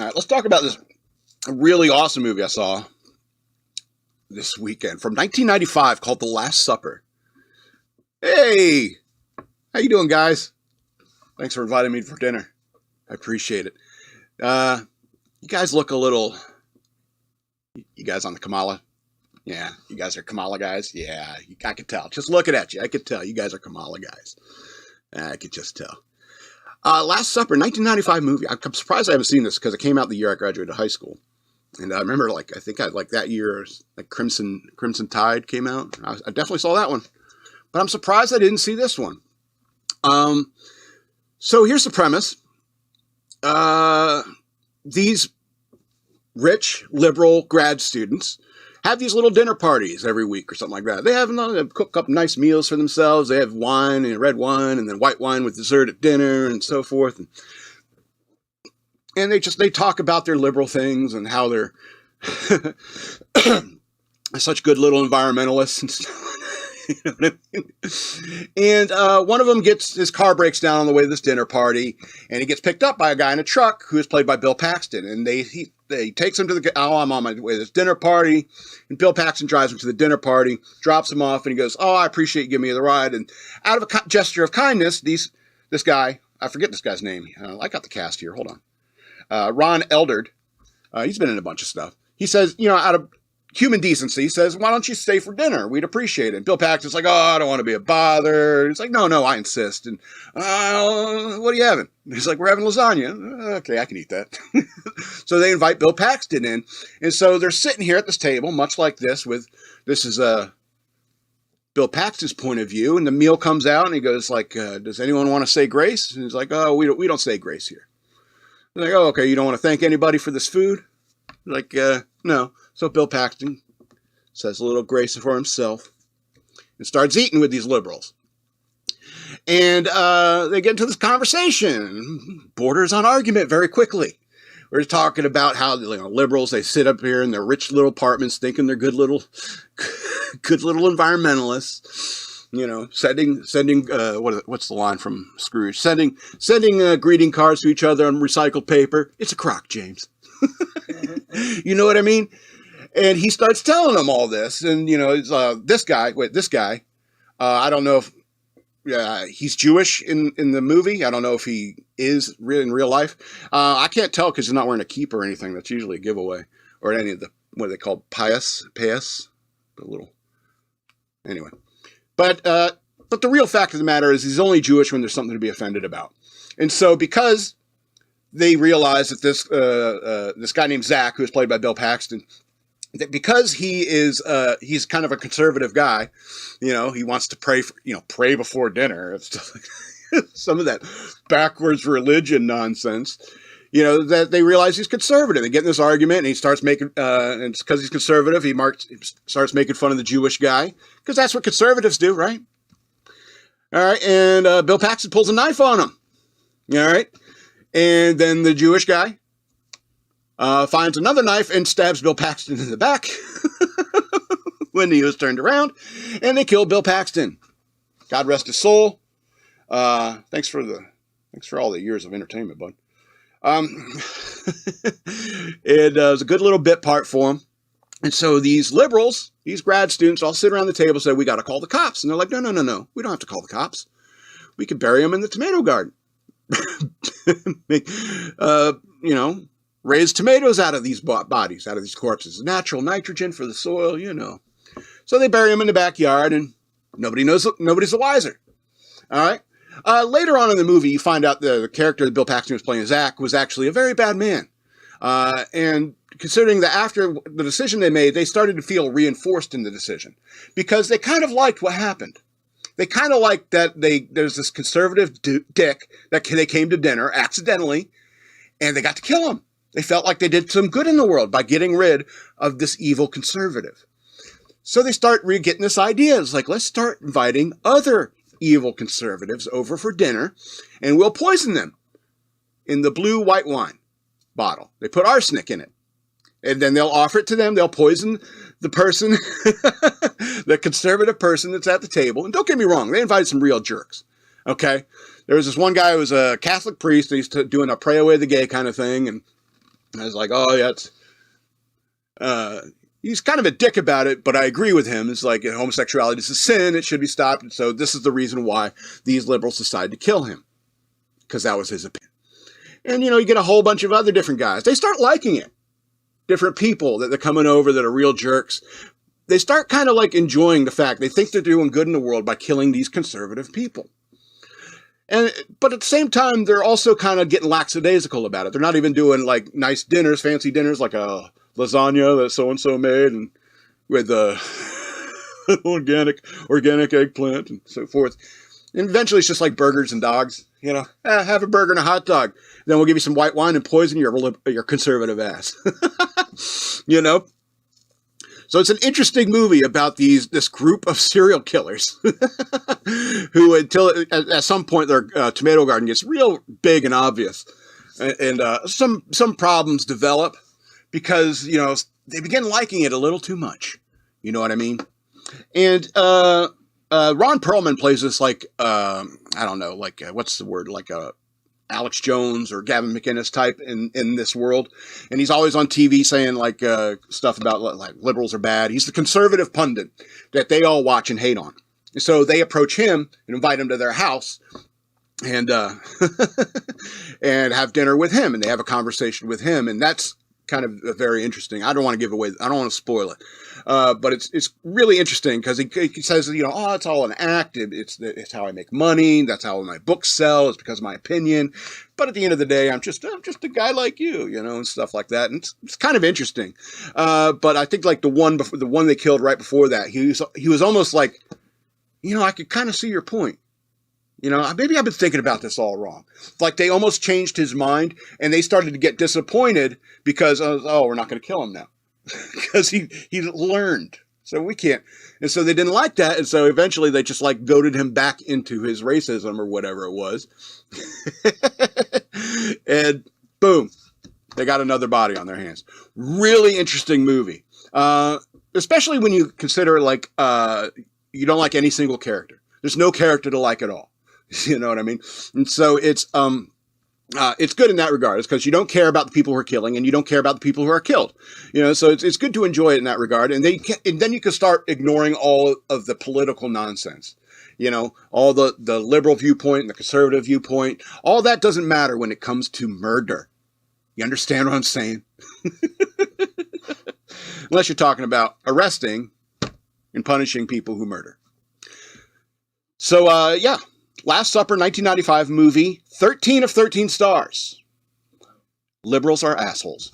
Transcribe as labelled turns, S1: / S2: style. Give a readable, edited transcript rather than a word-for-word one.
S1: All right, let's talk about this really awesome movie I saw this weekend from 1995 called The Last Supper. Hey, how you doing, guys? Thanks for inviting me for dinner. I appreciate it. You guys look a little... You guys on the Kamala? Yeah, you guys are Kamala guys? Yeah, I could tell. Just looking at you, I could tell. You guys are Kamala guys. I could just tell. Last Supper, 1995 movie. I'm surprised I haven't seen this because it came out the year I graduated high school. And I remember, that year, Crimson Tide came out. I definitely saw that one. But I'm surprised I didn't see this one. So here's the premise. These rich, liberal grad students have these little dinner parties every week or something like that. They cook up nice meals for themselves. They have wine and red wine and then white wine with dessert at dinner and so forth. And they talk about their liberal things and how they're such good little environmentalists and stuff. You know what I mean? And one of them his car breaks down on the way to this dinner party, and he gets picked up by a guy in a truck who is played by Bill Paxton. And he takes him to I'm on my way to this dinner party, and Bill Paxton drives him to the dinner party, drops him off, and he goes, I appreciate you giving me the ride. And out of a gesture of kindness, this guy, I forget this guy's name. I got the cast here. Hold on. Ron Eldard. He's been in a bunch of stuff. He says, out of human decency, says, why don't you stay for dinner? We'd appreciate it. And Bill Paxton's like, I don't want to be a bother. He's like, no, I insist. And, what are you having? He's like, we're having lasagna. Okay, I can eat that. So they invite Bill Paxton in. And so they're sitting here at this table, much like this is Bill Paxton's point of view. And the meal comes out and he goes like, does anyone want to say grace? And he's like, we don't say grace here. They're like, okay, you don't want to thank anybody for this food? Like, no. So Bill Paxton says a little grace for himself and starts eating with these liberals. And they get into this conversation, borders on argument very quickly. We're talking about how liberals, they sit up here in their rich little apartments thinking they're good little environmentalists. Sending what's the line from Scrooge? Sending greeting cards to each other on recycled paper. It's a crock, James. You know what I mean? And he starts telling them all this. And, this guy, I don't know if he's Jewish in the movie. I don't know if he is in real life. I can't tell because he's not wearing a kippah or anything. That's usually a giveaway. Or any of the, what are they called? Payas? The little... Anyway. But the real fact of the matter is he's only Jewish when there's something to be offended about. And so because they realize that this guy named Zach, who is played by Bill Paxton, that because he's kind of a conservative guy, he wants to pray before dinner and stuff like some of that backwards religion nonsense. That they realize he's conservative. They get in this argument, and he starts making, and it's because he's conservative, he starts making fun of the Jewish guy, because that's what conservatives do, right? All right, and Bill Paxton pulls a knife on him. All right, and then the Jewish guy finds another knife and stabs Bill Paxton in the back when he was turned around, and they kill Bill Paxton. God rest his soul. Thanks for all the years of entertainment, bud. It was a good little bit part for him. And so these liberals, these grad students all sit around the table and say, we got to call the cops. And they're like, no. We don't have to call the cops. We could bury them in the tomato garden. Raise tomatoes out of these bodies, out of these corpses. Natural nitrogen for the soil, So they bury them in the backyard and nobody's the wiser. All right. Later on in the movie, you find out the character that Bill Paxton was playing, Zach, was actually a very bad man. And considering that after the decision they made, they started to feel reinforced in the decision because they kind of liked what happened. They kind of liked that there's this conservative dick that they came to dinner accidentally and they got to kill him. They felt like they did some good in the world by getting rid of this evil conservative. So they start getting this idea. It's like, let's start inviting other evil conservatives over for dinner, and we'll poison them in the blue white wine bottle. They put arsenic in it, and then they'll offer it to them. They'll poison the person, the conservative person that's at the table. And don't get me wrong, they invited some real jerks. Okay, there was this one guy who was a Catholic priest, and he's doing a pray away the gay kind of thing, and I was like, oh, yeah, it's, he's kind of a dick about it, but I agree with him. It's like homosexuality is a sin. It should be stopped. And so this is the reason why these liberals decided to kill him, because that was his opinion. And, you get a whole bunch of other different guys. They start liking it. Different people that they're coming over that are real jerks. They start kind of like enjoying the fact they think they're doing good in the world by killing these conservative people. But at the same time, they're also kind of getting lackadaisical about it. They're not even doing like nice dinners, fancy dinners, like a lasagna that so-and-so made and with organic eggplant and so forth. And eventually it's just like burgers and dogs, have a burger and a hot dog. Then we'll give you some white wine and poison your conservative ass. So it's an interesting movie about this group of serial killers who, until at some point their tomato garden gets real big and obvious, and some problems develop because they begin liking it a little too much. You know what I mean? And Ron Perlman plays this like I don't know, like what's the word, like a Alex Jones or Gavin McInnes type in this world. And he's always on TV saying like stuff about like liberals are bad. He's the conservative pundit that they all watch and hate on. And so they approach him and invite him to their house and and have dinner with him. And they have a conversation with him. And that's kind of very interesting. I don't want to spoil it. But it's really interesting because he says, oh, it's all an act. It's how I make money. That's how my books sell. It's because of my opinion. But at the end of the day, I'm just a guy like you, and stuff like that. And it's kind of interesting. But I think like the one they killed right before that, he was almost like, I could kind of see your point. Maybe I've been thinking about this all wrong. Like they almost changed his mind and they started to get disappointed because, we're not going to kill him now. Because he learned. So we can't. And so they didn't like that. And so eventually they just like goaded him back into his racism or whatever it was. And boom, they got another body on their hands. Really interesting movie. Especially when you consider like you don't like any single character. There's no character to like at all. You know what I mean? And so it's good in that regard. It's because you don't care about the people who are killing and you don't care about the people who are killed. So it's good to enjoy it in that regard. And then you can start ignoring all of the political nonsense. All the liberal viewpoint and the conservative viewpoint. All that doesn't matter when it comes to murder. You understand what I'm saying? Unless you're talking about arresting and punishing people who murder. So, yeah. Last Supper, 1995 movie, 13 of 13 stars. Liberals are assholes.